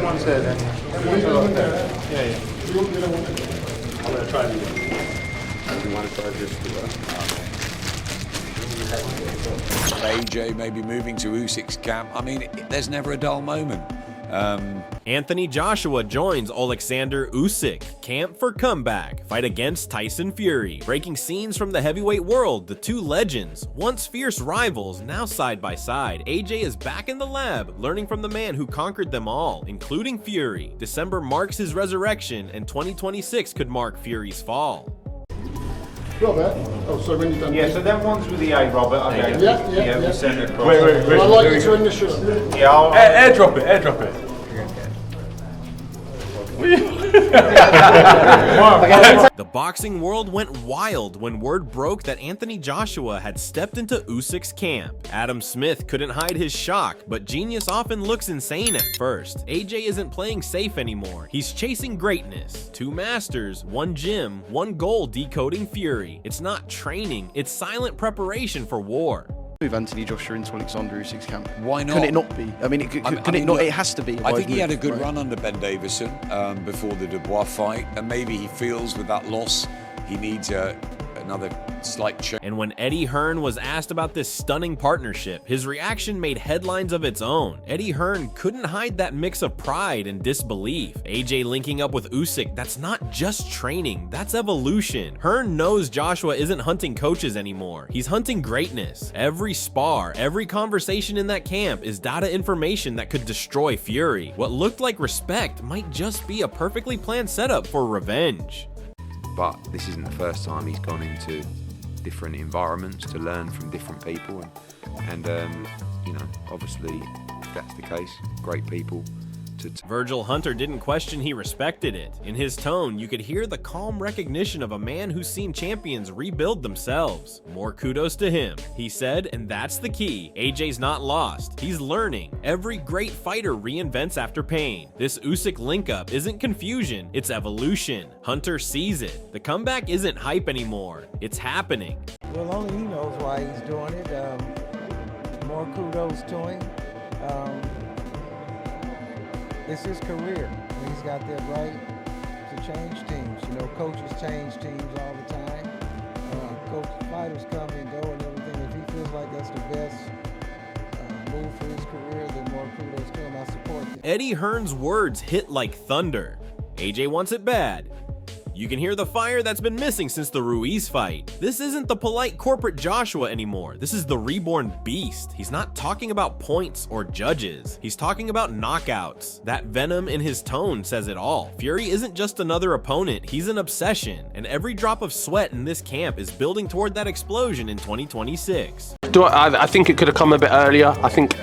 Everyone's there then. Everyone's there. Yeah. I'm going to try and do it. You want to try this to AJ maybe moving to Usyk's camp. I mean, there's never a dull moment. Anthony Joshua joins Alexander Usyk camp for comeback fight against Tyson Fury. Breaking scenes from the heavyweight world, the two legends, once fierce rivals, now side by side. AJ is back in the lab, learning from the man who conquered them all, including Fury. December marks his resurrection, and 2026 could mark Fury's fall. Robert, oh sorry, when you've done so them ones with the A, Robert. Okay. Yeah. We send it across. Wait. I'd like you to end the show. Yeah, I'll airdrop it. The boxing world went wild when word broke that Anthony Joshua had stepped into Usyk's camp. Adam Smith couldn't hide his shock, but genius often looks insane at first. AJ isn't playing safe anymore. He's chasing greatness. 2 masters, 1 gym, 1 goal decoding Fury. It's not training, it's silent preparation for war. Move Anthony Joshua into Alexander Usyk's camp. Why not? Can it not be? I mean, it has to be. I think he had a good run under Ben Davison before the Dubois fight, and maybe he feels with that loss he needs another slight change. And when Eddie Hearn was asked about this stunning partnership, his reaction made headlines of its own. Eddie Hearn couldn't hide that mix of pride and disbelief. AJ linking up with Usyk, that's not just training, that's evolution. Hearn knows Joshua isn't hunting coaches anymore. He's hunting greatness. Every spar, every conversation in that camp is data information that could destroy Fury. What looked like respect might just be a perfectly planned setup for revenge. But this isn't the first time he's gone into different environments to learn from different people, and you know, obviously if that's the case, great people. Virgil Hunter didn't question, he respected it. In his tone, you could hear the calm recognition of a man who's seen champions rebuild themselves. More kudos to him, he said, and that's the key. AJ's not lost, he's learning. Every great fighter reinvents after pain. This Usyk link-up isn't confusion, it's evolution. Hunter sees it. The comeback isn't hype anymore, it's happening. Well, only he knows why he's doing it. More kudos to him. It's his career. He's got that right to change teams. You know, coaches change teams all the time. Fighters come and go and everything. If he feels like that's the best move for his career, then more kudos to him. I support him. Eddie Hearn's words hit like thunder. AJ wants it bad. You can hear the fire that's been missing since the Ruiz fight. This isn't the polite corporate Joshua anymore. This is the reborn beast. He's not talking about points or judges. He's talking about knockouts. That venom in his tone says it all. Fury isn't just another opponent, he's an obsession. And every drop of sweat in this camp is building toward that explosion in 2026. I think it could have come a bit earlier. I think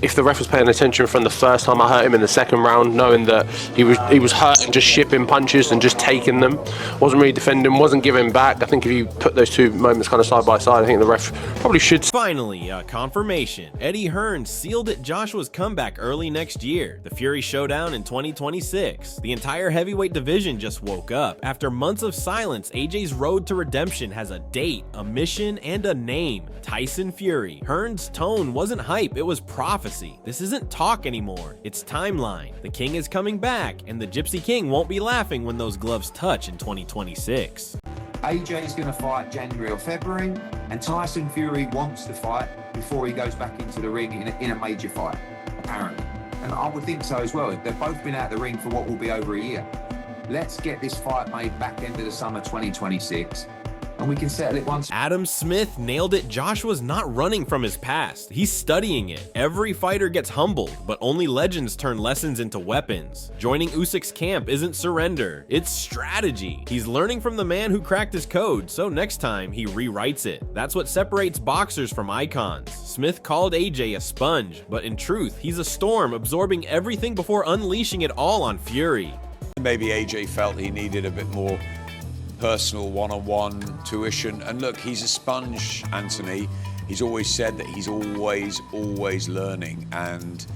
if the ref was paying attention from the first time I hurt him in the second round, knowing that he was hurt and just shipping punches and just taking them, wasn't really defending, wasn't giving back. I think if you put those two moments kind of side by side, I think the ref probably should. Finally, a confirmation. Eddie Hearn sealed it Joshua's comeback early next year. The Fury Showdown in 2026. The entire heavyweight division just woke up. After months of silence, AJ's road to redemption has a date, a mission, and a name. Tyson Fury. Hearn's tone wasn't hype, it was prophecy. This isn't talk anymore, it's timeline. The king is coming back, and the Gypsy King won't be laughing when those gloves touch in 2026. AJ is going to fight January or February, and Tyson Fury wants to fight before he goes back into the ring in a major fight, apparently. And I would think so as well. They've both been out of the ring for what will be over a year. Let's get this fight made back into the summer 2026. And we can settle it once. Adam Smith nailed it. Joshua's not running from his past. He's studying it. Every fighter gets humbled, but only legends turn lessons into weapons. Joining Usyk's camp isn't surrender, it's strategy. He's learning from the man who cracked his code, so next time he rewrites it. That's what separates boxers from icons. Smith called AJ a sponge, but in truth, he's a storm absorbing everything before unleashing it all on Fury. Maybe AJ felt he needed a bit more personal one-on-one tuition, and look, he's a sponge, Anthony. He's always said that he's always learning, and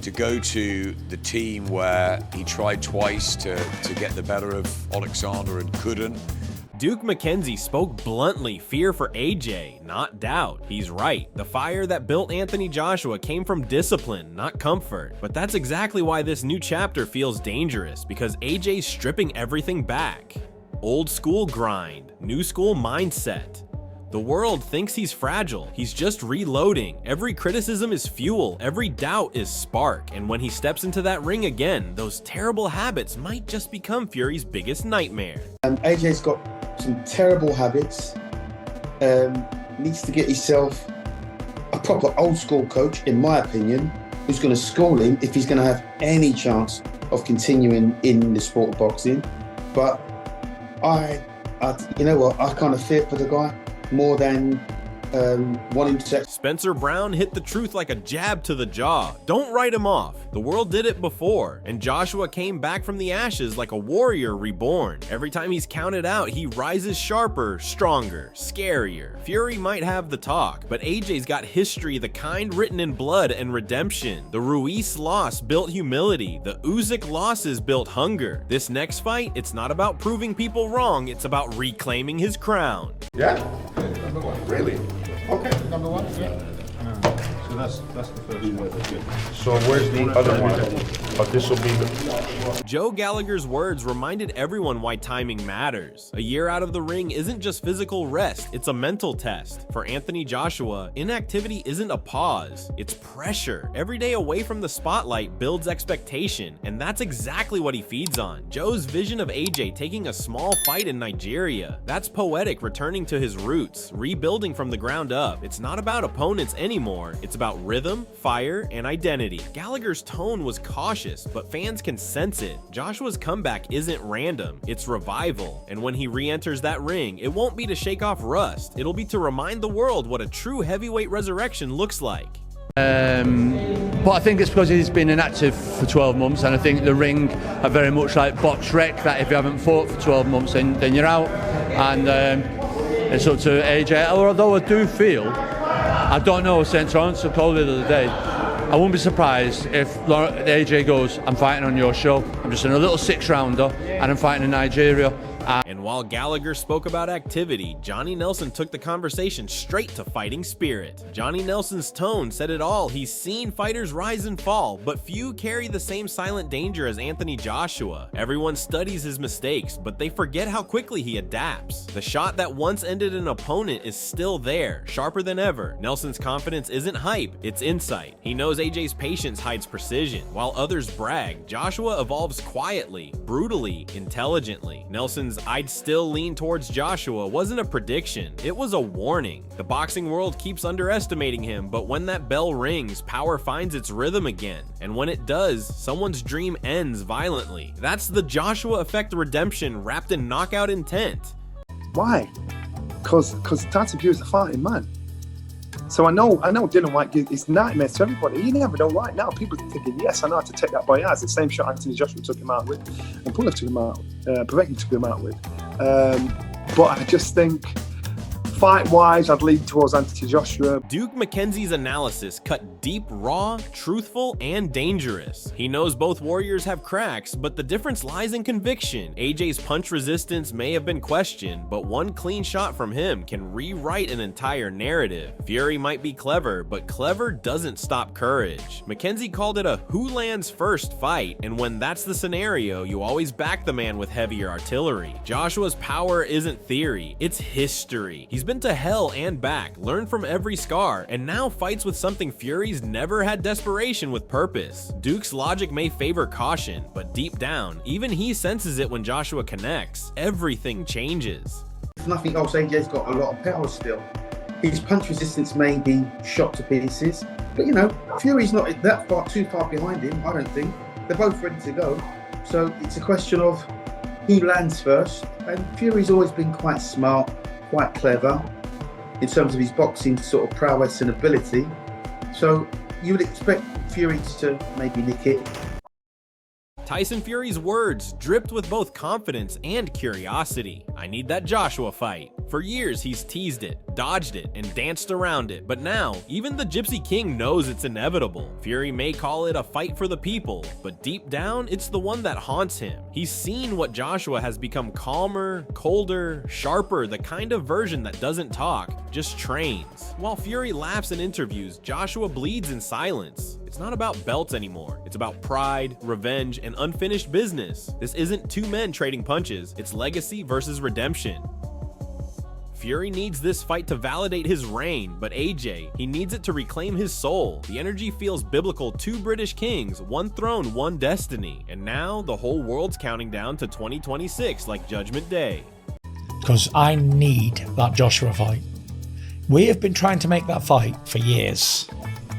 to go to the team where he tried twice to get the better of Alexander and couldn't, Duke McKenzie spoke bluntly fear for AJ, not doubt. He's right. The fire that built Anthony Joshua came from discipline, not comfort. But that's exactly why this new chapter feels dangerous, because AJ's stripping everything back. Old school grind, new school mindset. The world thinks he's fragile. He's just reloading. Every criticism is fuel. Every doubt is spark. And when he steps into that ring again, those terrible habits might just become Fury's biggest nightmare. AJ's got some terrible habits. Needs to get himself a proper old school coach, in my opinion, who's going to school him if he's going to have any chance of continuing in the sport of boxing. But you know what? I kind of fear for the guy more than wanting to. Spencer Brown hit the truth like a jab to the jaw. Don't write him off. The world did it before, and Joshua came back from the ashes like a warrior reborn. Every time he's counted out, he rises sharper, stronger, scarier. Fury might have the talk, but AJ's got history, the kind written in blood and redemption. The Ruiz loss built humility. The Usyk losses built hunger. This next fight, it's not about proving people wrong, it's about reclaiming his crown. Yeah? Number one. Really? Okay, number one. Yeah. So that's the first one. So where's the other one? But this will be the... Joe Gallagher's words reminded everyone why timing matters. A year out of the ring isn't just physical rest, it's a mental test. For Anthony Joshua, inactivity isn't a pause, it's pressure. Every day away from the spotlight builds expectation, and that's exactly what he feeds on. Joe's vision of AJ taking a small fight in Nigeria. That's poetic, returning to his roots, rebuilding from the ground up. It's not about opponents anymore, it's about rhythm, fire, and identity. Gallagher's tone was cautious, but fans can sense it. Joshua's comeback isn't random, it's revival. And when he re-enters that ring, it won't be to shake off rust, it'll be to remind the world what a true heavyweight resurrection looks like. But I think it's because he's been inactive for 12 months, and I think the ring are very much like box rec, that if you haven't fought for 12 months, then you're out. And it's up to AJ, although I do feel, I don't know, St. Lawrence called it the other day, I won't be surprised if AJ goes, I'm fighting on your show, I'm just in a little 6-rounder and I'm fighting in Nigeria. And while Gallagher spoke about activity, Johnny Nelson took the conversation straight to fighting spirit. Johnny Nelson's tone said it all. He's seen fighters rise and fall, but few carry the same silent danger as Anthony Joshua. Everyone studies his mistakes, but they forget how quickly he adapts. The shot that once ended an opponent is still there, sharper than ever. Nelson's confidence isn't hype, it's insight. He knows AJ's patience hides precision. While others brag, Joshua evolves quietly, brutally, intelligently. Nelson's "I'd still lean towards Joshua" wasn't a prediction, it was a warning. The boxing world keeps underestimating him, but when that bell rings, power finds its rhythm again. And when it does, someone's dream ends violently. That's the Joshua effect redemption wrapped in knockout intent. Why? Because Tyson Fury's a fighting man. So I know Dylan White is nightmare to everybody. You never know. Right now, people are thinking, yes, I know how to take that boy out. It's the same shot Anthony Joshua took him out with, and Pulev took him out, Povetkin took him out with. But I just think, fight-wise, I'd lean towards Anthony Joshua. Duke McKenzie's analysis cut deep, raw, truthful, and dangerous. He knows both warriors have cracks, but the difference lies in conviction. AJ's punch resistance may have been questioned, but one clean shot from him can rewrite an entire narrative. Fury might be clever, but clever doesn't stop courage. McKenzie called it a who lands first fight, and when that's the scenario, you always back the man with heavier artillery. Joshua's power isn't theory, it's history. He's been to hell and back, learned from every scar, and now fights with something Fury's never had: desperation with purpose. Duke's logic may favor caution, but deep down, even he senses it when Joshua connects. Everything changes. If nothing else, AJ's got a lot of power still. His punch resistance may be shot to pieces, but you know, Fury's not too far behind him, I don't think. They're both ready to go. So it's a question of who lands first, and Fury's always been quite smart, quite clever in terms of his boxing sort of prowess and ability. So you would expect Fury to maybe nick it. Tyson Fury's words dripped with both confidence and curiosity. I need that Joshua fight. For years, he's teased it, dodged it, and danced around it, but now, even the Gypsy King knows it's inevitable. Fury may call it a fight for the people, but deep down, it's the one that haunts him. He's seen what Joshua has become: calmer, colder, sharper, the kind of version that doesn't talk, just trains. While Fury laughs in interviews, Joshua bleeds in silence. It's not about belts anymore. It's about pride, revenge, and unfinished business. This isn't two men trading punches. It's legacy versus redemption. Fury needs this fight to validate his reign, but AJ, he needs it to reclaim his soul. The energy feels biblical: 2 British kings, 1 throne, 1 destiny. And now the whole world's counting down to 2026 like Judgment Day. Because I need that Joshua fight. We have been trying to make that fight for years,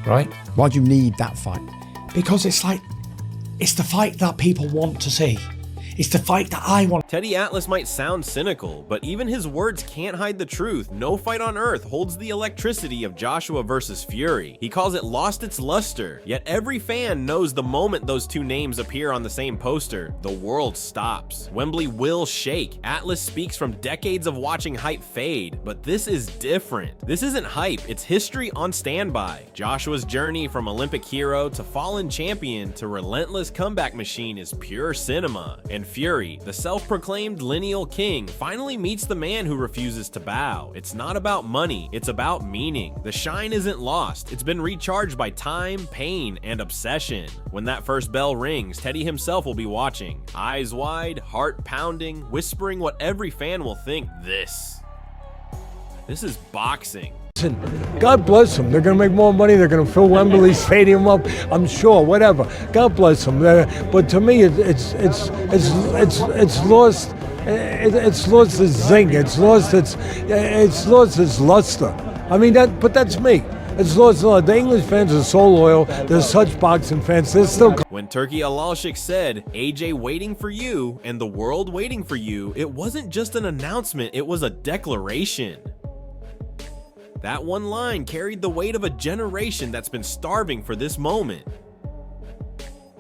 right? Why do you need that fight? Because it's the fight that people want to see. It's the fight that I want. Teddy Atlas might sound cynical, but even his words can't hide the truth. No fight on earth holds the electricity of Joshua versus Fury. He calls it lost its luster, yet every fan knows the moment those two names appear on the same poster, the world stops. Wembley will shake. Atlas speaks from decades of watching hype fade, but this is different. This isn't hype, it's history on standby. Joshua's journey from Olympic hero to fallen champion to relentless comeback machine is pure cinema. And Fury, the self-proclaimed lineal king, finally meets the man who refuses to bow. It's not about money, it's about meaning. The shine isn't lost, it's been recharged by time, pain, and obsession. When that first bell rings, Teddy himself will be watching, eyes wide, heart pounding, whispering what every fan will think: this is boxing. God bless them. They're going to make more money. They're going to fill Wembley Stadium up. I'm sure. Whatever. God bless them. But to me, it's lost. It's lost its zing. It's lost its luster. I mean that. But that's me. It's lost. The English fans are so loyal. They're such boxing fans. They're still. When Turki Alalshik said, "AJ waiting for you and the world waiting for you," it wasn't just an announcement. It was a declaration. That one line carried the weight of a generation that's been starving for this moment.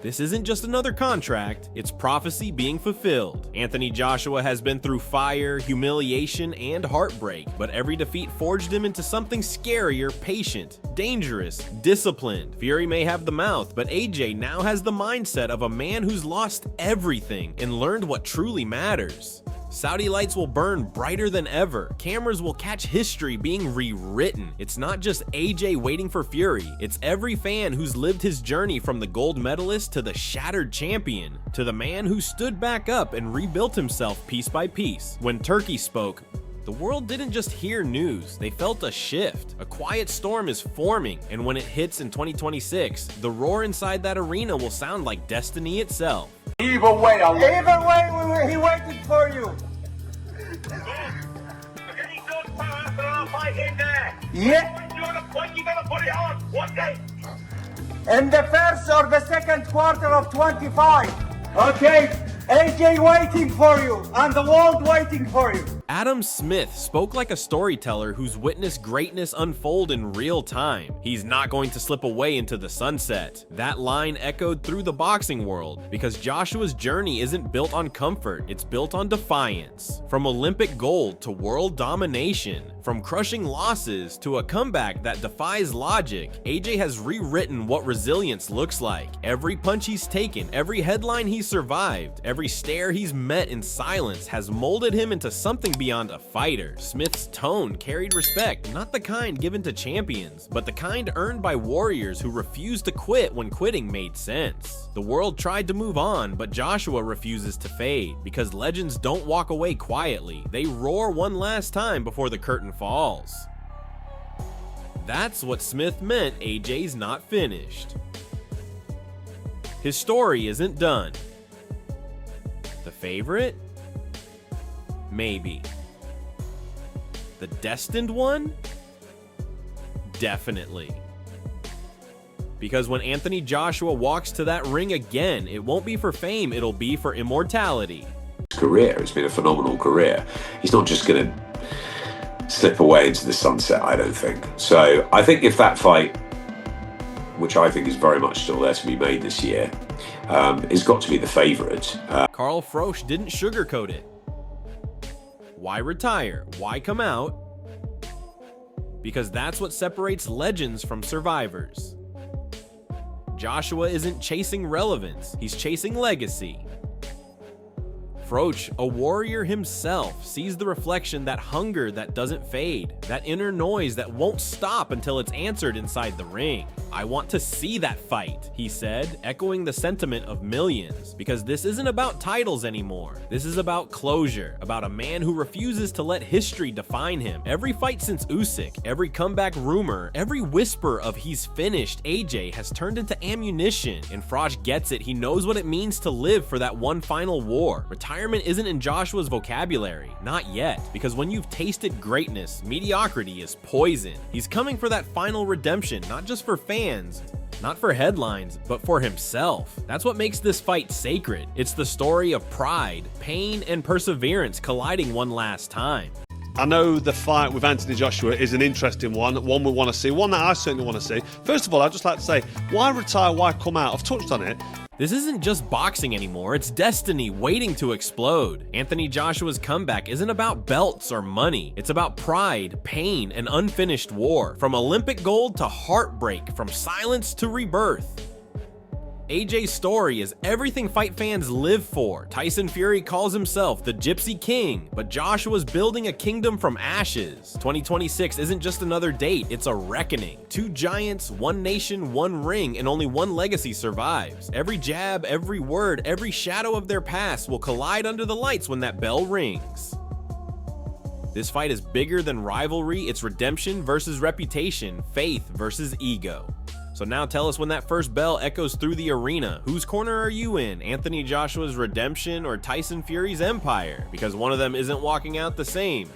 This isn't just another contract, it's prophecy being fulfilled. Anthony Joshua has been through fire, humiliation, and heartbreak, but every defeat forged him into something scarier: patient, dangerous, disciplined. Fury may have the mouth, but AJ now has the mindset of a man who's lost everything and learned what truly matters. Saudi lights will burn brighter than ever. Cameras will catch history being rewritten. It's not just AJ waiting for Fury. It's every fan who's lived his journey from the gold medalist to the shattered champion, to the man who stood back up and rebuilt himself piece by piece. When Turki spoke, the world didn't just hear news, they felt a shift. A quiet storm is forming, and when it hits in 2026, the roar inside that arena will sound like destiny itself. Either way, he waited for you. Yeah. When you gonna put it on? What day? In the first or the second quarter of 25. Okay. AJ waiting for you, and the world waiting for you. Adam Smith spoke like a storyteller who's witnessed greatness unfold in real time. He's not going to slip away into the sunset. That line echoed through the boxing world because Joshua's journey isn't built on comfort, it's built on defiance. From Olympic gold to world domination, from crushing losses to a comeback that defies logic, AJ has rewritten what resilience looks like. Every punch he's taken, every headline he's survived, every stare he's met in silence has molded him into something beyond a fighter. Smith's tone carried respect, not the kind given to champions, but the kind earned by warriors who refused to quit when quitting made sense. The world tried to move on, but Joshua refuses to fade, because legends don't walk away quietly. They roar one last time before the curtain falls. That's what Smith meant AJ's not finished. His story isn't done. The favorite? Maybe. The destined one? Definitely. Because when Anthony Joshua walks to that ring again, it won't be for fame, it'll be for immortality. Career, it's been a phenomenal career. He's not just going to slip away into the sunset, I don't think. So I think if that fight, which I think is very much still there to be made this year, has got to be the favourite. Carl Froch didn't sugarcoat it. Why retire? Why come out? Because that's what separates legends from survivors. Joshua isn't chasing relevance, he's chasing legacy. Froch, a warrior himself, sees the reflection, that hunger that doesn't fade, that inner noise that won't stop until it's answered inside the ring. I want to see that fight, he said, echoing the sentiment of millions, because this isn't about titles anymore. This is about closure, about a man who refuses to let history define him. Every fight since Usyk, every comeback rumor, every whisper of he's finished AJ has turned into ammunition, and Froch gets it. He knows what it means to live for that one final war. Retirement isn't in Joshua's vocabulary, not yet, because when you've tasted greatness, mediocrity is poison. He's coming for that final redemption, not just for fans, not for headlines, but for himself. That's what makes this fight sacred. It's the story of pride, pain, and perseverance colliding one last time. I know the fight with Anthony Joshua is an interesting one we want to see, one that I certainly want to see. First of all, I'd just like to say, why retire, why come out? I've touched on it. This isn't just boxing anymore, it's destiny waiting to explode. Anthony Joshua's comeback isn't about belts or money. It's about pride, pain, and unfinished war. From Olympic gold to heartbreak, from silence to rebirth. AJ's story is everything fight fans live for. Tyson Fury calls himself the Gypsy King, but Joshua's building a kingdom from ashes. 2026 isn't just another date, it's a reckoning. 2 giants, 1 nation, 1 ring, and only 1 legacy survives. Every jab, every word, every shadow of their past will collide under the lights when that bell rings. This fight is bigger than rivalry, it's redemption versus reputation, faith versus ego. So now tell us, when that first bell echoes through the arena, whose corner are you in? Anthony Joshua's redemption or Tyson Fury's empire? Because one of them isn't walking out the same.